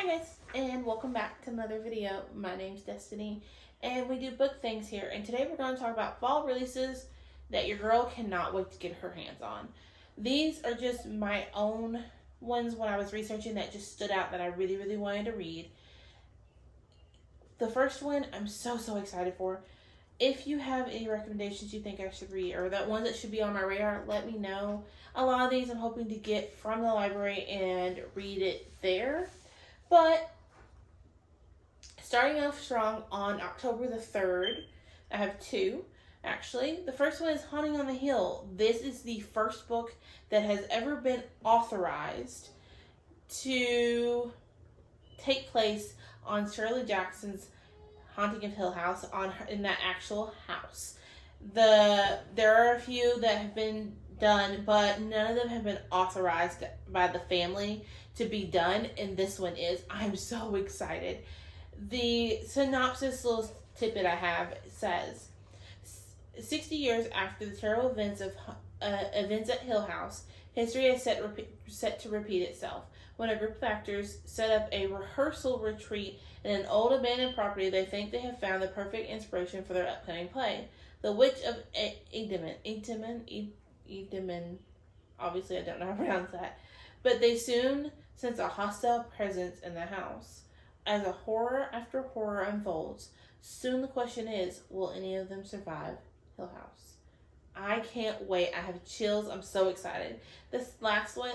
Hi guys, and welcome back to another video. My name's Destiny, and we do book things here. And today we're going to talk about fall releases that your girl cannot wait to get her hands on. These are just my own ones when I was researching that just stood out that I really wanted to read. The first one I'm so excited for. If you have any recommendations you think I should read or that ones that should be on my radar, let me know. A lot of these I'm hoping to get from the library and read it there. But starting off strong on October the 3rd, I have two, actually. The first one is Haunting on the Hill. This is the first book that has ever been authorized to take place on Shirley Jackson's Haunting of Hill House in that actual house. There are a few that have been done, but none of them have been authorized by the family to be done, and this one is. I'm so excited. The synopsis little tidbit I have says, 60 years after the terrible events at Hill House, history is set to repeat itself. When a group of actors set up a rehearsal retreat in an old abandoned property, they think they have found the perfect inspiration for their upcoming play. The Witch of Edeman, obviously I don't know how to pronounce that, but they soon sense a hostile presence in the house. As a horror after horror unfolds, soon the question is, will any of them survive Hill House? I can't wait. I have chills. I'm so excited. The next one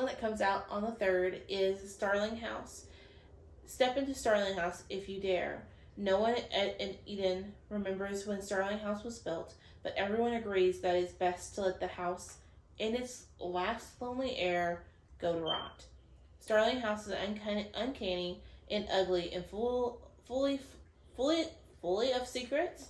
that comes out on the 3rd is Starling House. Step into Starling House if you dare. No one in Eden remembers when Starling House was built, but everyone agrees that it's best to let the house in its last lonely air go to rot. Starling House is uncanny and ugly and fully of secrets,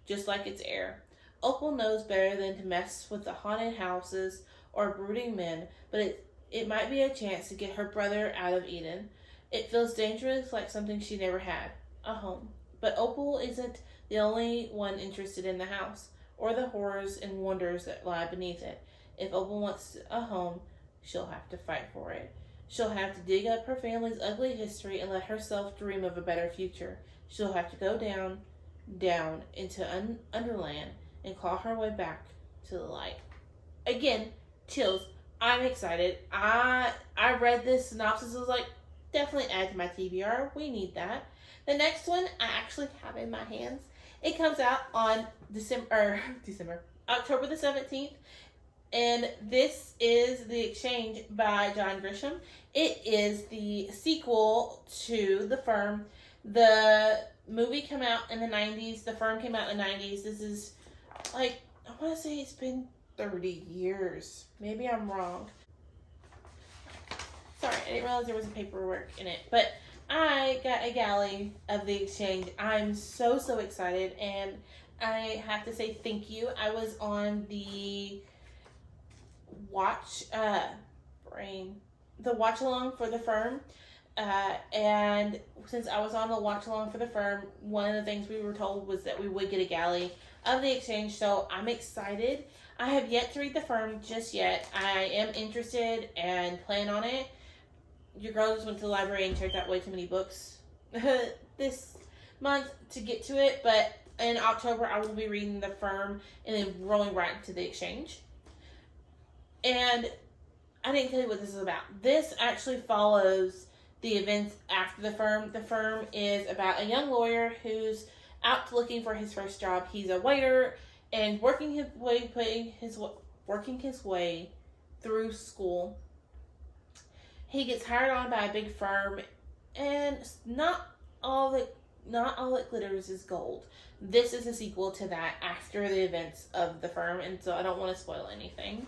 just like its air. Opal knows better than to mess with the haunted houses or brooding men, but it might be a chance to get her brother out of Eden. It feels dangerous, like something she never had, a home. But Opal isn't the only one interested in the house, or the horrors and wonders that lie beneath it. If Opal wants a home, she'll have to fight for it. She'll have to dig up her family's ugly history and let herself dream of a better future. She'll have to go down into Underland and claw her way back to the light. Again, chills. I'm excited. I read this synopsis. I was like, definitely add to my TBR. We need that. The next one I actually have in my hands. It comes out on October the 17th. And this is The Exchange by John Grisham. It is the sequel to The Firm. The movie came out in the 90s. The Firm came out in the 90s. This is I want to say it's been 30 years. Maybe I'm wrong. Sorry, I didn't realize there was a paperwork in it. But I got a galley of The Exchange. I'm so excited. And I have to say thank you. I was on the watch along for The Firm. And since I was on the watch along for The Firm, one of the things we were told was that we would get a galley of The Exchange, so I'm excited. I have yet to read The Firm just yet. I am interested and plan on it. Your girl just went to the library and checked out way too many books this month to get to it, but in October I will be reading The Firm and then rolling right into The Exchange. And I didn't tell you what this is about. This actually follows the events after The Firm. The Firm is about a young lawyer who's out looking for his first job. He's a waiter and working his way through school. He gets hired on by a big firm, and not all that glitters is gold. This is a sequel to that after the events of The Firm, and so I don't want to spoil anything.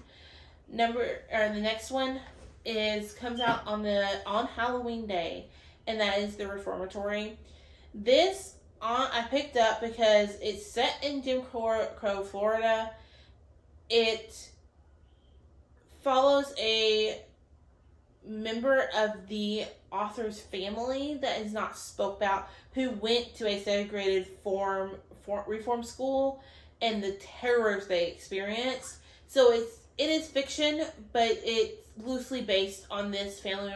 The next one comes out on Halloween Day, and that is The Reformatory. This I picked up because it's set in Jim Crow, Florida. It follows a member of the author's family that is not spoke about, who went to a segregated reform school and the terrors they experienced. So it is fiction, but it's loosely based on this family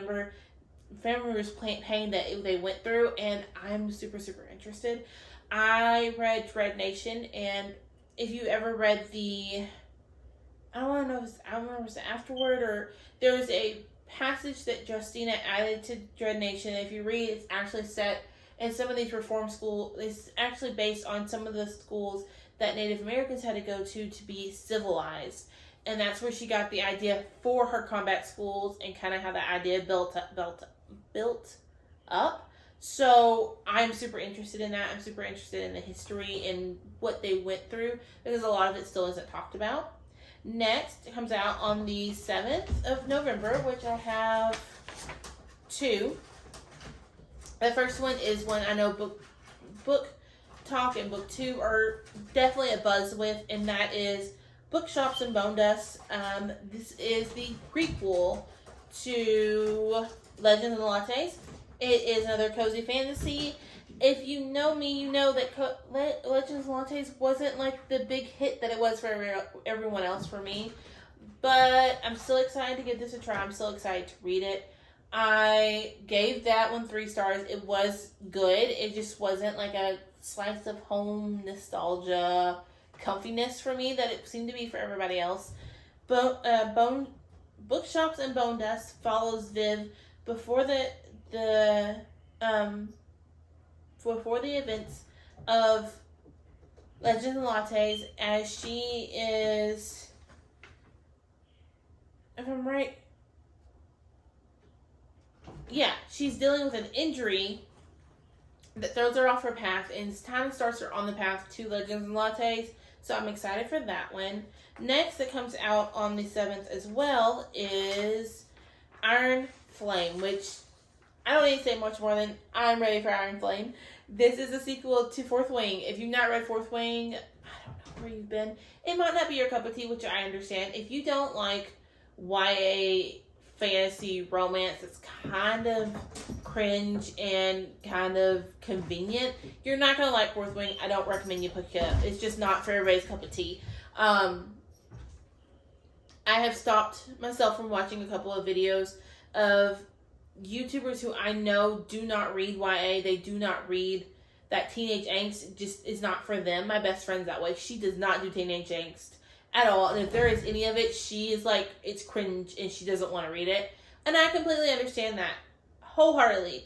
member's pain that they went through, and I'm super, super interested. I read Dread Nation, and if you ever read I don't know if it was afterward, or there was a passage that Justina added to Dread Nation. If you read, it's actually set in some of these reform schools. It's actually based on some of the schools that Native Americans had to go to be civilized. And that's where she got the idea for her combat schools, and kind of how that idea built up. So I'm super interested in that. I'm super interested in the history and what they went through, because a lot of it still isn't talked about. Next, it comes out on the 7th of November, which I have 2. The first one is one I know book talk and book 2 are definitely a buzz with, and that is Bookshops and Bonedust. This is the prequel to Legends and Lattes. It is another cozy fantasy. If you know me, you know that Legends and Lattes wasn't like the big hit that it was for everyone else for me. But I'm still excited to give this a try. I'm still excited to read it. I gave that one 3 stars. It was good. It just wasn't like a slice of home nostalgia comfiness for me that it seemed to be for everybody else. But Bookshops and Bonedust follows Viv before the events of Legends and Lattes, as she is, if I'm right, she's dealing with an injury that throws her off her path, and kind of starts her on the path to Legends and Lattes. So I'm excited for that one. Next, that comes out on the 7th as well, is Iron Flame, which I don't need to say much more than I'm ready for Iron Flame. This is a sequel to Fourth Wing. If you've not read Fourth Wing, I don't know where you've been. It might not be your cup of tea, which I understand. If you don't like YA fantasy romance that's kind of cringe and kind of convenient, you're not going to like Fourth Wing. I don't recommend you pick it up. It's just not for everybody's cup of tea. I have stopped myself from watching a couple of videos of YouTubers who I know do not read YA. They do not read that teenage angst. It just is not for them. My best friend's that way. She does not do teenage angst at all. And if there is any of it, she is like, it's cringe and she doesn't want to read it. And I completely understand that wholeheartedly.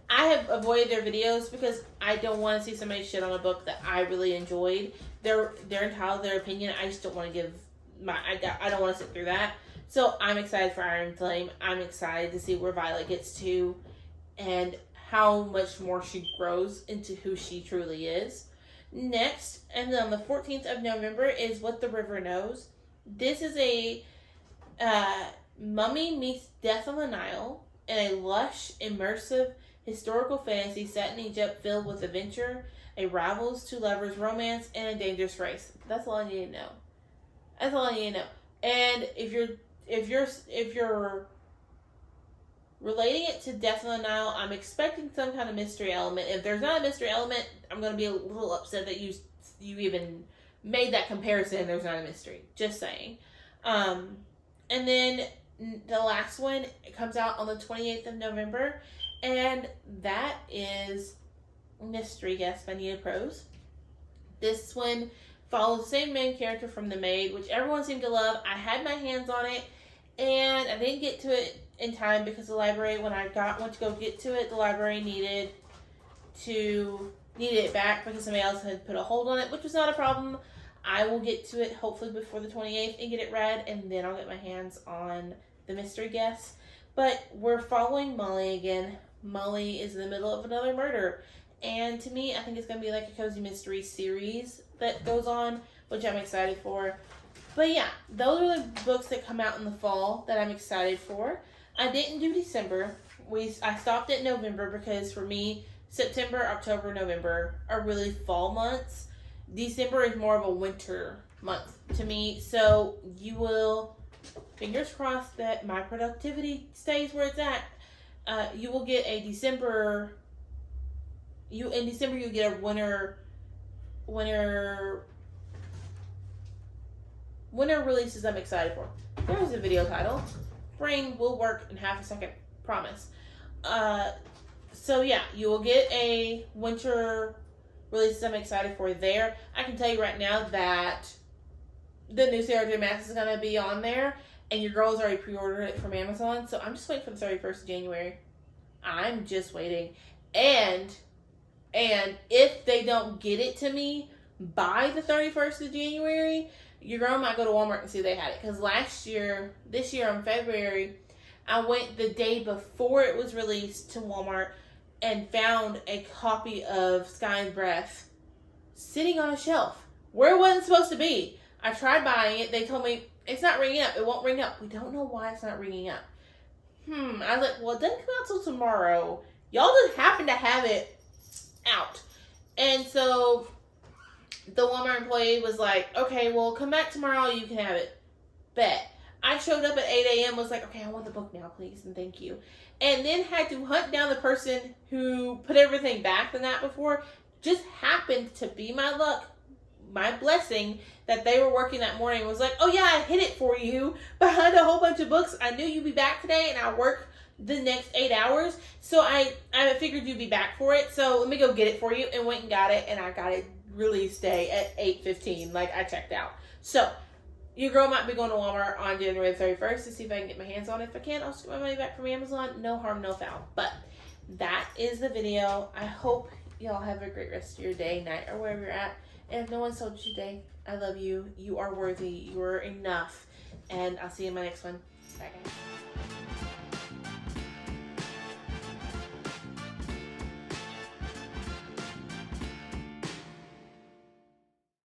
I have avoided their videos because I don't want to see somebody shit on a book that I really enjoyed. They're entitled to their opinion. I just don't want to give I don't want to sit through that. So I'm excited for Iron Flame. I'm excited to see where Violet gets to and how much more she grows into who she truly is. Next, and then on the 14th of November, is What the River Knows. This is a Mummy meets Death on the Nile in a lush, immersive, historical fantasy set in Egypt filled with adventure, a rivals, two lovers, romance, and a dangerous race. That's all I need to know. That's all I need to know. And if you're relating it to Death on the Nile, I'm expecting some kind of mystery element. If there's not a mystery element, I'm going to be a little upset that you even made that comparison and there's not a mystery. Just saying. And then the last one, it comes out on the 28th of November, and that is Mystery Guest by Nina Prose. This one follows the same main character from The Maid, which everyone seemed to love. I had my hands on it, and I didn't get to it in time because the library, when I went to go get to it, the library needed it back because somebody else had put a hold on it, which was not a problem. I will get to it hopefully before the 28th and get it read, and then I'll get my hands on the Mystery Guest. But we're following Molly again. Molly is in the middle of another murder, and to me, I think it's going to be like a cozy mystery series that goes on, which I'm excited for. But yeah, those are the books that come out in the fall that I'm excited for. I didn't do December. I stopped at November because for me, September, October, November are really fall months. December is more of a winter month to me. So you will, fingers crossed that my productivity stays where it's at. You will get a December. In December you get a winter releases I'm excited for. There was a video title. brain will work in half a second. Promise. So yeah, you will get a winter releases I'm excited for there. I can tell you right now that the new Sarah J. Maas is going to be on there, and your girl's already pre-ordered it from Amazon, so I'm just waiting for the 31st of January. I'm just waiting. And if they don't get it to me by the 31st of January, your girl might go to Walmart and see if they had it. Because this year in February, I went the day before it was released to Walmart and found a copy of Sky and Breath sitting on a shelf where it wasn't supposed to be. I tried buying it. They told me, it's not ringing up. It won't ring up. We don't know why it's not ringing up. I was like, well, it doesn't come out till tomorrow. Y'all just happen to have it out. And so the Walmart employee was like, okay, well, come back tomorrow. You can have it. Bet. I showed up at 8 a.m. was like, okay, I want the book now, please, and thank you. And then had to hunt down the person who put everything back the night before. Just happened to be my luck, my blessing, that they were working that morning. It was like, oh yeah, I hid it for you behind a whole bunch of books. I knew you'd be back today, and I work the next 8 hours. So I figured you'd be back for it. So let me go get it for you, and went and got it, and I got it release day at 8:15. Like, I checked out. So your girl might be going to Walmart on January 31st to see if I can get my hands on it. If I can't, I'll just get my money back from Amazon. No harm, no foul. But that is the video. I hope y'all have a great rest of your day, night, or wherever you're at. And if no one's told you today, I love you. You are worthy. You are enough. And I'll see you in my next one. Bye, guys.